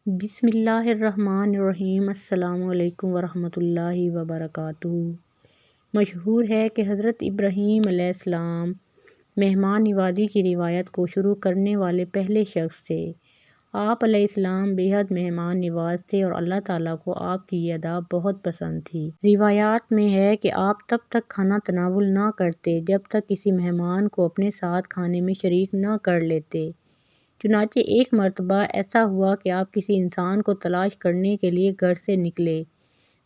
بسم اللہ الرحمن الرحیم۔ السلام علیکم ورحمۃ اللہ وبرکاتہ۔ مشہور ہے کہ حضرت ابراہیم علیہ السلام مہمان نوازی کی روایت کو شروع کرنے والے پہلے شخص تھے۔ آپ علیہ السلام بے حد مہمان نواز تھے اور اللہ تعالیٰ کو آپ کی یہ ادا بہت پسند تھی۔ روایات میں ہے کہ آپ تب تک کھانا تناول نہ کرتے جب تک کسی مہمان کو اپنے ساتھ کھانے میں شریک نہ کر لیتے۔ چنانچہ ایک مرتبہ ایسا ہوا کہ آپ کسی انسان کو تلاش کرنے کے لیے گھر سے نکلے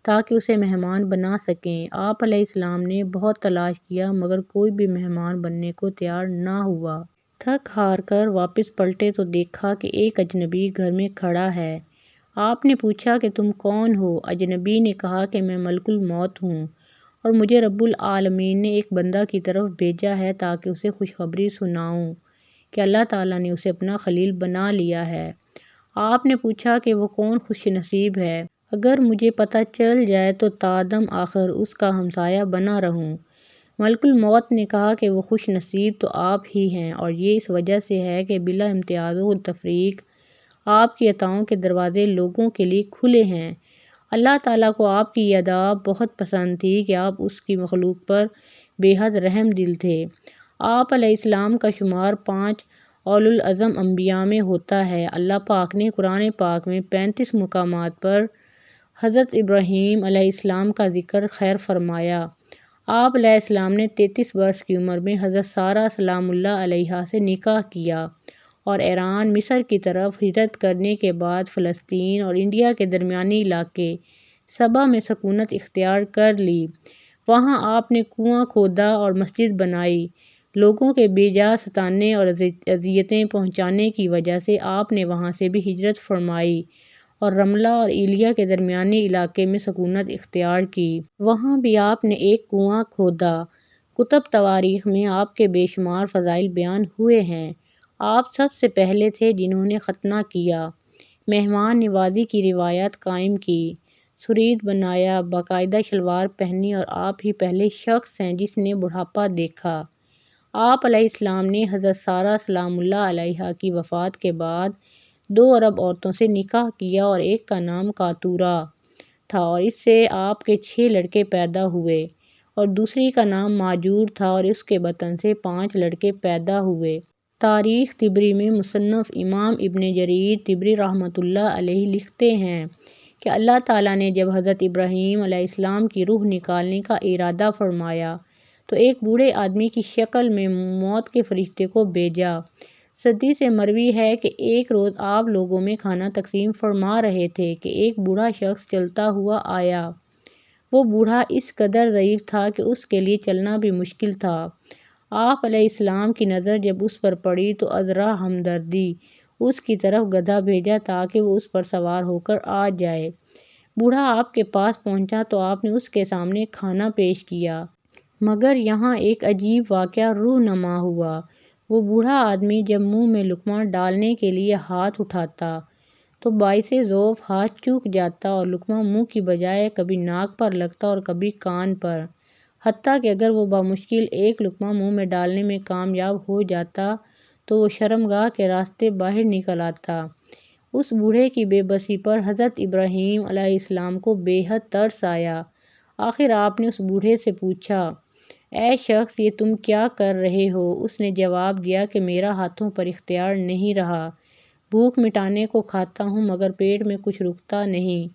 تاکہ اسے مہمان بنا سکیں۔ آپ علیہ السلام نے بہت تلاش کیا مگر کوئی بھی مہمان بننے کو تیار نہ ہوا۔ تھک ہار کر واپس پلٹے تو دیکھا کہ ایک اجنبی گھر میں کھڑا ہے۔ آپ نے پوچھا کہ تم کون ہو؟ اجنبی نے کہا کہ میں ملک الموت ہوں اور مجھے رب العالمین نے ایک بندہ کی طرف بھیجا ہے تاکہ اسے خوشخبری سناؤں کہ اللہ تعالیٰ نے اسے اپنا خلیل بنا لیا ہے۔ آپ نے پوچھا کہ وہ کون خوش نصیب ہے؟ اگر مجھے پتہ چل جائے تو تا دم آخر اس کا ہمسایہ بنا رہوں۔ ملک الموت نے کہا کہ وہ خوش نصیب تو آپ ہی ہیں اور یہ اس وجہ سے ہے کہ بلا امتیاز و تفریق آپ کی عطاؤں کے دروازے لوگوں کے لیے کھلے ہیں۔ اللہ تعالیٰ کو آپ کی یہ ادا بہت پسند تھی کہ آپ اس کی مخلوق پر بے حد رحم دل تھے۔ آپ علیہ السلام کا شمار 5 اولو العزم انبیاء میں ہوتا ہے۔ اللہ پاک نے قرآن پاک میں 35 مقامات پر حضرت ابراہیم علیہ السلام کا ذکر خیر فرمایا۔ آپ علیہ السلام نے 33 برس کی عمر میں حضرت سارہ سلام اللہ علیہا سے نکاح کیا اور ایران، مصر کی طرف ہجرت کرنے کے بعد فلسطین اور انڈیا کے درمیانی علاقے سبا میں سکونت اختیار کر لی۔ وہاں آپ نے کنواں کھودا اور مسجد بنائی۔ لوگوں کے بے جا ستانے اور اذیتیں پہنچانے کی وجہ سے آپ نے وہاں سے بھی ہجرت فرمائی اور رملہ اور ایلیا کے درمیانی علاقے میں سکونت اختیار کی۔ وہاں بھی آپ نے ایک کنواں کھودا۔ کتب تواریخ میں آپ کے بے شمار فضائل بیان ہوئے ہیں۔ آپ سب سے پہلے تھے جنہوں نے ختنہ کیا، مہمان نوازی کی روایت قائم کی، سرید بنایا، باقاعدہ شلوار پہنی اور آپ ہی پہلے شخص ہیں جس نے بڑھاپا دیکھا۔ آپ علیہ السلام نے حضرت سارہ سلام اللہ علیہا کی وفات کے بعد 2 عرب عورتوں سے نکاح کیا اور ایک کا نام قاطورہ تھا اور اس سے آپ کے 6 لڑکے پیدا ہوئے اور دوسری کا نام ماجور تھا اور اس کے بطن سے 5 لڑکے پیدا ہوئے۔ تاریخ طبری میں مصنف امام ابن جریر طبری رحمۃ اللہ علیہ لکھتے ہیں کہ اللہ تعالیٰ نے جب حضرت ابراہیم علیہ السلام کی روح نکالنے کا ارادہ فرمایا تو ایک بوڑھے آدمی کی شکل میں موت کے فرشتے کو بھیجا۔ صدی سے مروی ہے کہ ایک روز آپ لوگوں میں کھانا تقسیم فرما رہے تھے کہ ایک بوڑھا شخص چلتا ہوا آیا۔ وہ بوڑھا اس قدر ضعیف تھا کہ اس کے لیے چلنا بھی مشکل تھا۔ آپ علیہ السلام کی نظر جب اس پر پڑی تو عذرا ہمدردی اس کی طرف گدھا بھیجا تاکہ وہ اس پر سوار ہو کر آ جائے۔ بوڑھا آپ کے پاس پہنچا تو آپ نے اس کے سامنے کھانا پیش کیا، مگر یہاں ایک عجیب واقعہ رونما ہوا۔ وہ بوڑھا آدمی جب منہ میں لقمہ ڈالنے کے لیے ہاتھ اٹھاتا تو باعث ذوف ہاتھ چوک جاتا اور لقمہ منہ کی بجائے کبھی ناک پر لگتا اور کبھی کان پر، حتیٰ کہ اگر وہ بامشکل ایک لقمہ منہ میں ڈالنے میں کامیاب ہو جاتا تو وہ شرمگاہ کے راستے باہر نکل آتا۔ اس بوڑھے کی بے بسی پر حضرت ابراہیم علیہ السلام کو بے حد ترس آیا۔ آخر آپ نے اس بوڑھے سے پوچھا، اے شخص، یہ تم کیا کر رہے ہو؟ اس نے جواب دیا کہ میرا ہاتھوں پر اختیار نہیں رہا، بھوک مٹانے کو کھاتا ہوں مگر پیٹ میں کچھ رکتا نہیں،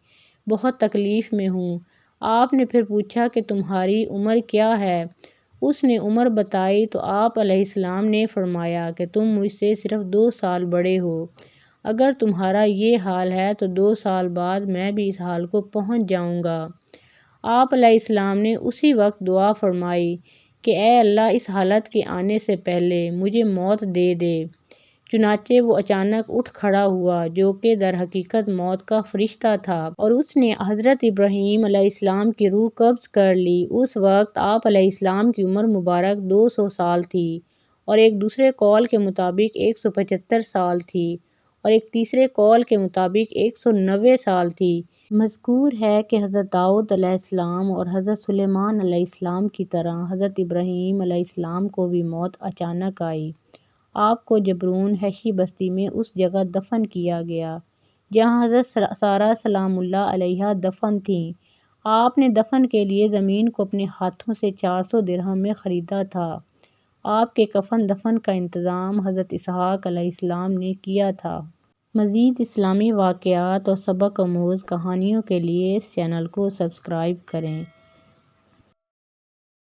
بہت تکلیف میں ہوں۔ آپ نے پھر پوچھا کہ تمہاری عمر کیا ہے؟ اس نے عمر بتائی تو آپ علیہ السلام نے فرمایا کہ تم مجھ سے صرف 2 سال بڑے ہو۔ اگر تمہارا یہ حال ہے تو 2 سال بعد میں بھی اس حال کو پہنچ جاؤں گا۔ آپ علیہ السلام نے اسی وقت دعا فرمائی کہ اے اللہ، اس حالت کے آنے سے پہلے مجھے موت دے دے۔ چنانچہ وہ اچانک اٹھ کھڑا ہوا جو کہ در حقیقت موت کا فرشتہ تھا اور اس نے حضرت ابراہیم علیہ السلام کی روح قبض کر لی۔ اس وقت آپ علیہ السلام کی عمر مبارک 200 سال تھی اور ایک دوسرے قول کے مطابق 175 سال تھی اور ایک تیسرے قول کے مطابق 190 سال تھی۔ مذکور ہے کہ حضرت داؤد علیہ السلام اور حضرت سلیمان علیہ السلام کی طرح حضرت ابراہیم علیہ السلام کو بھی موت اچانک آئی۔ آپ کو جبرون حشی بستی میں اس جگہ دفن کیا گیا جہاں حضرت سارہ سلام اللہ علیہا دفن تھیں۔ آپ نے دفن کے لیے زمین کو اپنے ہاتھوں سے 400 درہم میں خریدا تھا۔ آپ کے کفن دفن کا انتظام حضرت اسحاق علیہ السلام نے کیا تھا۔ مزید اسلامی واقعات اور سبق آموز کہانیوں کے لیے اس چینل کو سبسکرائب کریں۔